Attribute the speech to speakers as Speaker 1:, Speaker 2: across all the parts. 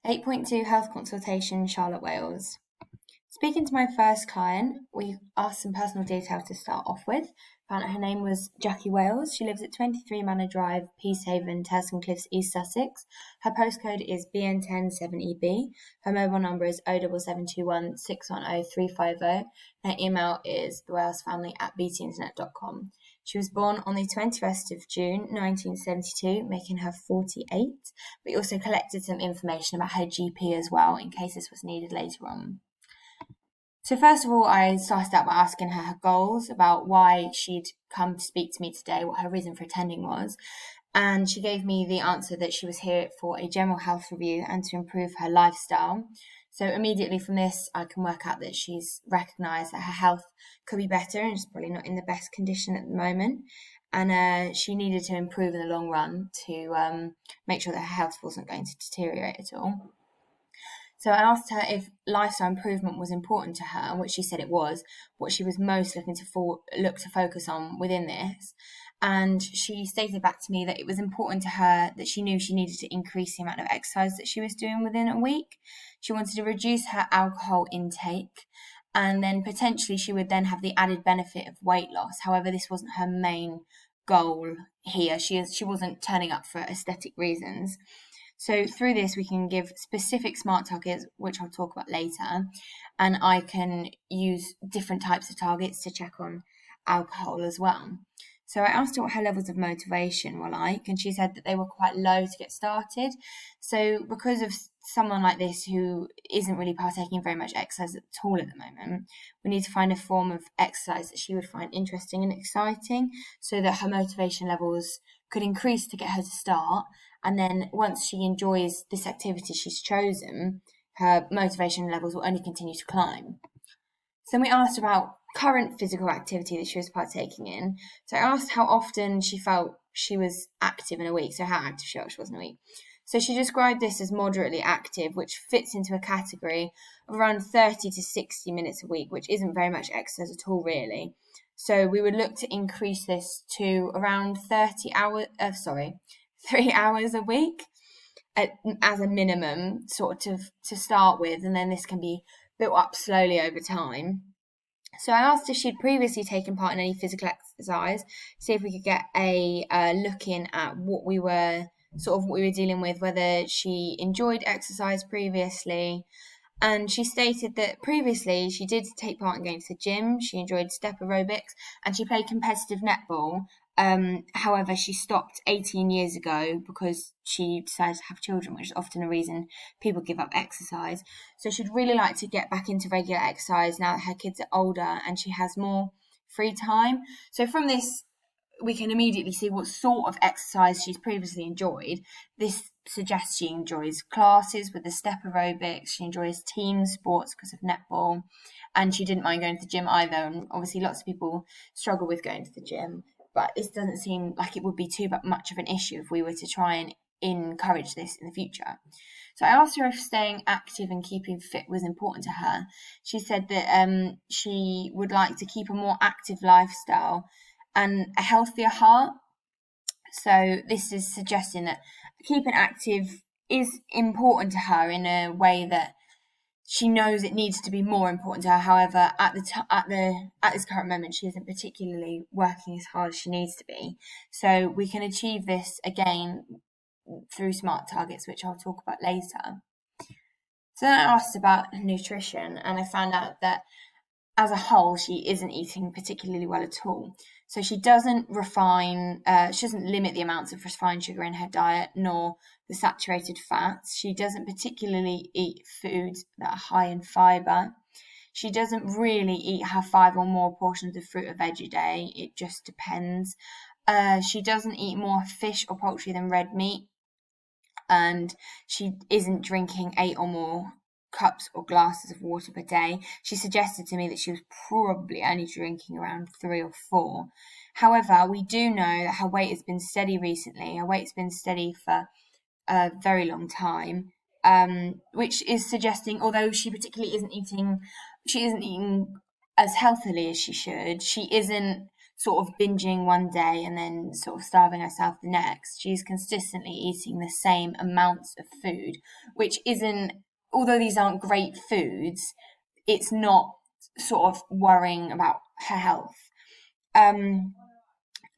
Speaker 1: 8.2 Health Consultation, Charlotte, Wales. Speaking to my first client, we asked some personal details to start off with. Found out her name was Jackie Wales. She lives at 23 Manor Drive, Peacehaven, Terscombe Cliffs, East Sussex. Her postcode is BN107EB. Her mobile number is 07721 610 350. Her email is thewalesfamily@btinternet.com. She was born on the 21st of June 1972, making her 48. We also collected some information about her GP as well, in case this was needed later on. So first of all, I started out by asking her goals, about why she'd come to speak to me today, what her reason for attending was. And she gave me the answer that she was here for a general health review and to improve her lifestyle. So immediately from this, I can work out that she's recognised that her health could be better and she's probably not in the best condition at the moment. And she needed to improve in the long run to make sure that her health wasn't going to deteriorate at all. So I asked her if lifestyle improvement was important to her, which she said it was, what she was most looking to look to focus on within this. And she stated back to me that it was important to her that she knew she needed to increase the amount of exercise that she was doing within a week. She wanted to reduce her alcohol intake, and then potentially she would then have the added benefit of weight loss. However, this wasn't her main goal here. She wasn't turning up for aesthetic reasons. So through this, we can give specific SMART targets, which I'll talk about later, and I can use different types of targets to check on alcohol as well. So I asked her what her levels of motivation were like, and she said that they were quite low to get started. So because of someone like this who isn't really partaking in very much exercise at all at the moment, we need to find a form of exercise that she would find interesting and exciting so that her motivation levels could increase to get her to start. And then once she enjoys this activity she's chosen, her motivation levels will only continue to climb. So then we asked about current physical activity that she was partaking in. So I asked how often she felt she was active in a week, so how active she felt she was in a week. So she described this as moderately active, which fits into a category of around 30 to 60 minutes a week, which isn't very much exercise at all, really. So we would look to increase this to around 3 hours a week as a minimum, sort of to start with, and then this can be built up slowly over time. So I asked if she'd previously taken part in any physical exercise, see if we could get a look in at what we were dealing with, whether she enjoyed exercise previously. And she stated that previously she did take part in going to the gym, she enjoyed step aerobics, and she played competitive netball. However, she stopped 18 years ago because she decided to have children, which is often a reason people give up exercise. So she'd really like to get back into regular exercise now that her kids are older and she has more free time. So from this, we can immediately see what sort of exercise she's previously enjoyed. This suggests she enjoys classes with the step aerobics, she enjoys team sports because of netball, and she didn't mind going to the gym either. And obviously lots of people struggle with going to the gym, but this doesn't seem like it would be too much of an issue if we were to try and encourage this in the future. So I asked her if staying active and keeping fit was important to her. She said that she would like to keep a more active lifestyle and a healthier heart. So this is suggesting that keeping active is important to her in a way that she knows it needs to be more important to her. However, at this current moment, she isn't particularly working as hard as she needs to be. So we can achieve this again through SMART targets, which I'll talk about later. So then I asked about nutrition, and I found out that as a whole, she isn't eating particularly well at all. So she doesn't she doesn't limit the amounts of refined sugar in her diet, nor the saturated fats. She doesn't particularly eat foods that are high in fibre. She doesn't really eat her 5 or more portions of fruit or veg a day. It just depends. She doesn't eat more fish or poultry than red meat. And she isn't drinking 8 or more cups or glasses of water per day. She suggested to me that she was probably only drinking around 3 or 4. However, we do know that her weight has been steady recently. Her weight's been steady for a very long time, which is suggesting, although she particularly isn't eating as healthily as she should, she isn't sort of binging one day and then sort of starving herself the next. She's consistently eating the same amounts of food, which isn't, although these aren't great foods, it's not sort of worrying about her health.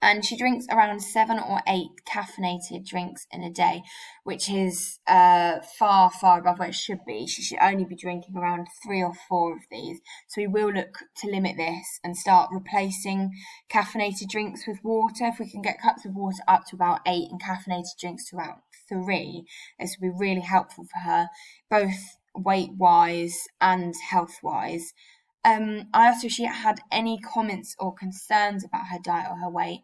Speaker 1: And she drinks around 7 or 8 caffeinated drinks in a day, which is far, far above where it should be. She should only be drinking around 3 or 4 of these. So we will look to limit this and start replacing caffeinated drinks with water. If we can get cups of water up to about 8 and caffeinated drinks to about 3, this will be really helpful for her, both weight-wise and health-wise. I asked her if she had any comments or concerns about her diet or her weight.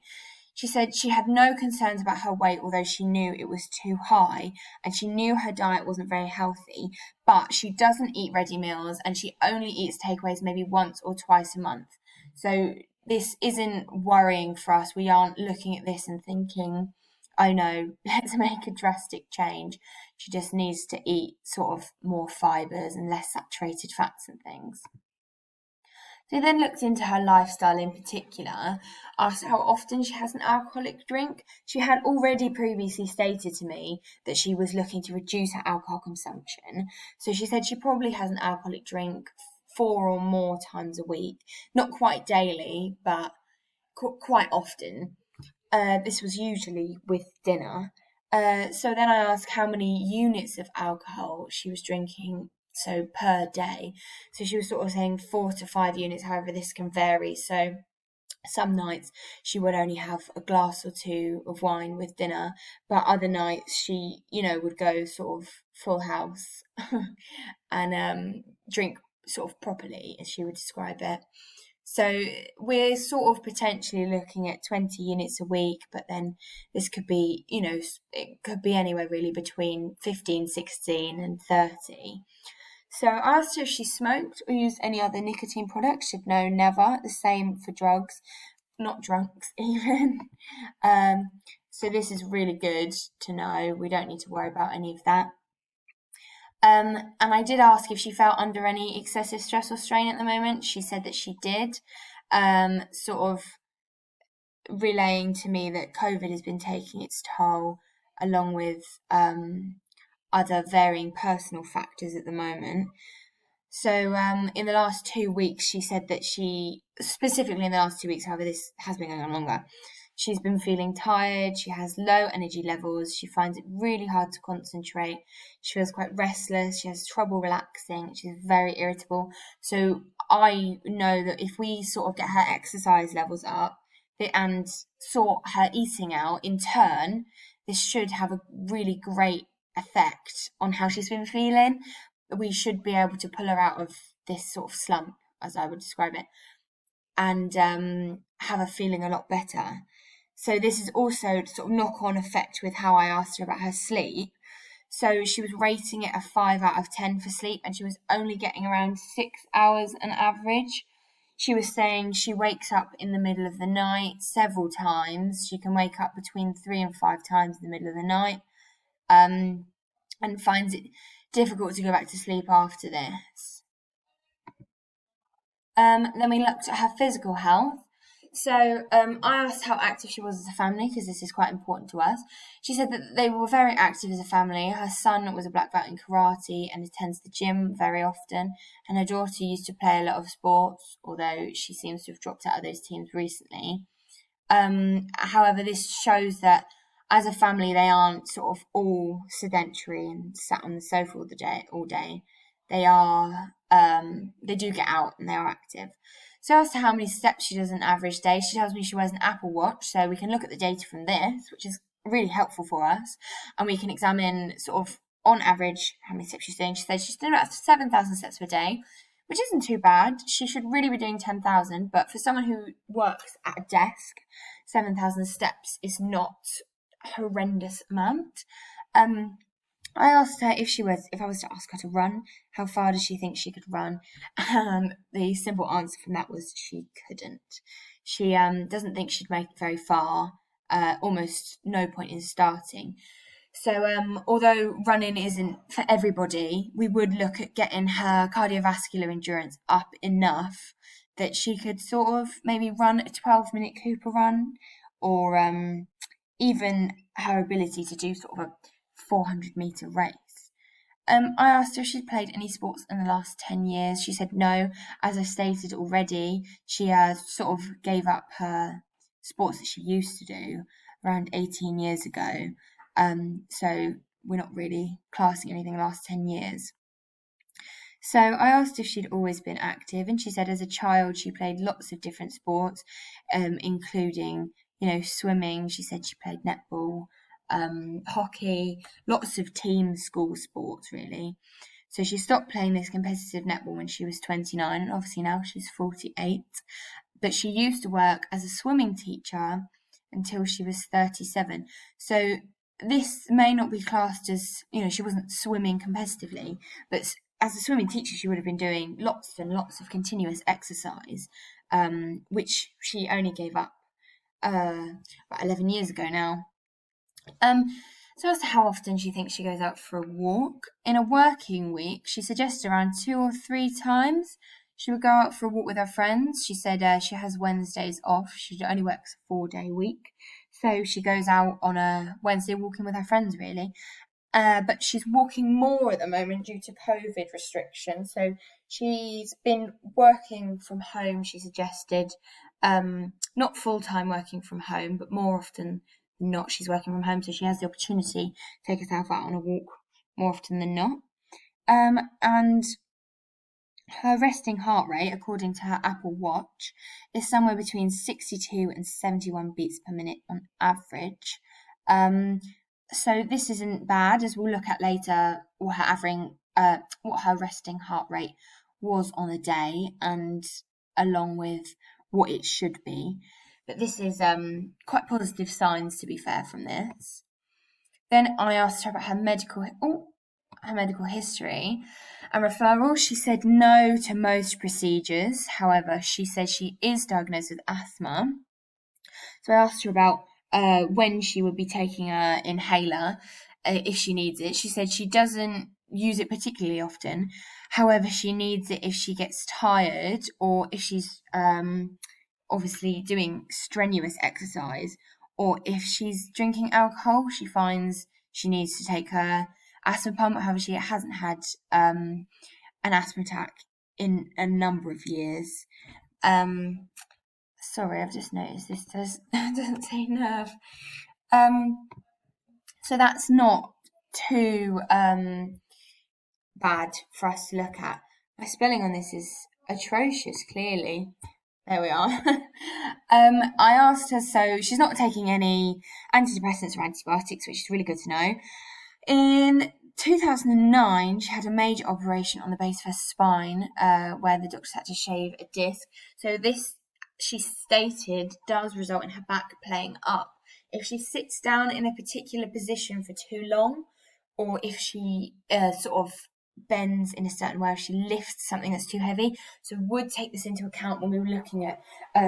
Speaker 1: She said she had no concerns about her weight, although she knew it was too high and she knew her diet wasn't very healthy, but she doesn't eat ready meals and she only eats takeaways maybe once or twice a month. So this isn't worrying for us. We aren't looking at this and thinking, oh no, let's make a drastic change. She just needs to eat sort of more fibres and less saturated fats and things. They then looked into her lifestyle in particular, asked how often she has an alcoholic drink. She had already previously stated to me that she was looking to reduce her alcohol consumption. So she said she probably has an alcoholic drink 4 or more times a week. Not quite daily, but quite often. This was usually with dinner. So then I asked how many units of alcohol she was drinking per day. So she was sort of saying 4 to 5 units, however this can vary. So some nights she would only have a glass or 2 of wine with dinner, but other nights she, would go sort of full house and drink sort of properly, as she would describe it. So we're sort of potentially looking at 20 units a week, but then this could be, it could be anywhere really between 15, 16 and 30. So I asked her if she smoked or used any other nicotine products. She said no, never. The same for drugs, not drunks even. So this is really good to know. We don't need to worry about any of that. And I did ask if she felt under any excessive stress or strain at the moment. She said that she did, sort of relaying to me that COVID has been taking its toll, along with other varying personal factors at the moment. So in the last 2 weeks, she said that specifically in the last 2 weeks, however, this has been going on longer, she's been feeling tired, she has low energy levels, she finds it really hard to concentrate, she feels quite restless, she has trouble relaxing, she's very irritable. So I know that if we sort of get her exercise levels up and sort her eating out in turn, this should have a really great effect on how she's been feeling. We should be able to pull her out of this sort of slump, as I would describe it, and have her feeling a lot better. So this is also sort of knock-on effect with how I asked her about her sleep. So she was rating it a 5 out of 10 for sleep, and she was only getting around 6 hours on average. She was saying she wakes up in the middle of the night several times. She can wake up between 3 and 5 times in the middle of the night, and finds it difficult to go back to sleep after this. Then we looked at her physical health. So I asked how active she was as a family, because this is quite important to us. She said that they were very active as a family. Her son was a black belt in karate and attends the gym very often, and her daughter used to play a lot of sports, although she seems to have dropped out of those teams recently. However, this shows that as a family they aren't sort of all sedentary and sat on the sofa all day. They are they do get out and they are active. So as to how many steps she does an average day, she tells me she wears an Apple Watch, so we can look at the data from this, which is really helpful for us, and we can examine sort of on average how many steps she's doing. She says she's doing about 7,000 steps per day, which isn't too bad. She should really be doing 10,000, but for someone who works at a desk, 7,000 steps is not a horrendous amount. I asked her if I was to ask her to run, how far does she think she could run? And the simple answer from that was she couldn't. She doesn't think she'd make it very far, almost no point in starting. So although running isn't for everybody, we would look at getting her cardiovascular endurance up enough that she could sort of maybe run a 12-minute Cooper run, or even her ability to do sort of a 400-meter race. I asked her if she'd played any sports in the last 10 years. She said no. As I stated already, she sort of gave up her sports that she used to do around 18 years ago. So we're not really classing anything in the last 10 years. So I asked if she'd always been active, and she said as a child she played lots of different sports, including, swimming. She said she played netball, hockey, lots of team school sports really. So she stopped playing this competitive netball when she was 29, and obviously now she's 48. But she used to work as a swimming teacher until she was 37. So this may not be classed as, she wasn't swimming competitively, but as a swimming teacher, she would have been doing lots and lots of continuous exercise, which she only gave up about 11 years ago now. So as to how often she thinks she goes out for a walk, in a working week, she suggested around 2 or 3 times she would go out for a walk with her friends. She said she has Wednesdays off. She only works a 4-day week. So she goes out on a Wednesday walking with her friends, really. But she's walking more at the moment due to COVID restrictions. So she's been working from home, she suggested. Not full-time working from home, but more often than not, she's working from home. So she has the opportunity to take herself out on a walk more often than not. And her resting heart rate, according to her Apple Watch, is somewhere between 62 and 71 beats per minute on average. So this isn't bad, as we'll look at later what her resting heart rate was on a day, and along with what it should be. But this is quite positive signs, to be fair, from this. Then I asked her about her medical history and referral. She said no to most procedures. However, she said she is diagnosed with asthma. So I asked her about when she would be taking an inhaler, if she needs it. She said she doesn't use it particularly often. However, she needs it if she gets tired, or if she's obviously doing strenuous exercise, or if she's drinking alcohol. She finds she needs to take her asthma pump. However, she hasn't had an asthma attack in a number of years. Sorry, I've just noticed this doesn't say nerve. So that's not too bad for us to look at. My spelling on this is atrocious, clearly. There we are. I asked her, so she's not taking any antidepressants or antibiotics, which is really good to know. In 2009, she had a major operation on the base of her spine, where the doctors had to shave a disc. So this, she stated, does result in her back playing up. If she sits down in a particular position for too long, or if she sort of bends in a certain way, if she lifts something that's too heavy. So we would take this into account when we were looking at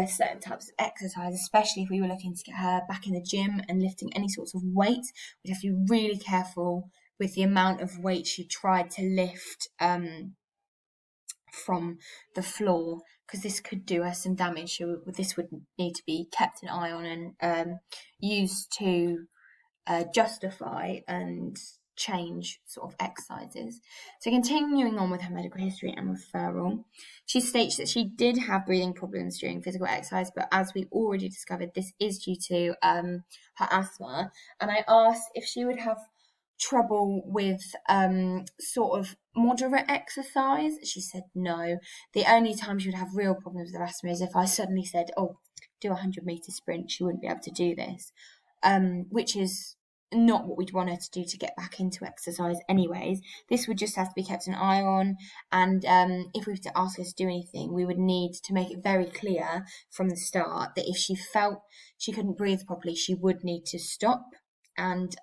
Speaker 1: certain types of exercise, especially if we were looking to get her back in the gym and lifting any sorts of weight. We'd have to be really careful with the amount of weight she tried to lift from the floor, because this could do her some damage. So this would need to be kept an eye on and used to justify and change sort of exercises. So continuing on with her medical history and referral, she states that she did have breathing problems during physical exercise, but as we already discovered, this is due to her asthma. And I asked if she would have trouble with sort of moderate exercise. She said no. The only time she would have real problems with her asthma is if I suddenly said, oh, do a 100-meter sprint. She wouldn't be able to do this, which is not what we'd want her to do to get back into exercise anyways. This would just have to be kept an eye on, and if we were to ask her to do anything, we would need to make it very clear from the start that if she felt she couldn't breathe properly, she would need to stop and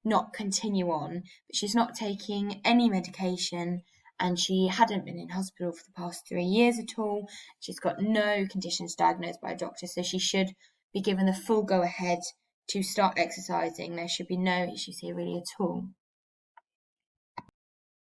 Speaker 1: not continue on. But she's not taking any medication, and she hadn't been in hospital for the past 3 years at all. She's got no conditions diagnosed by a doctor, so she should be given the full go-ahead to start exercising. There should be no issues here really at all.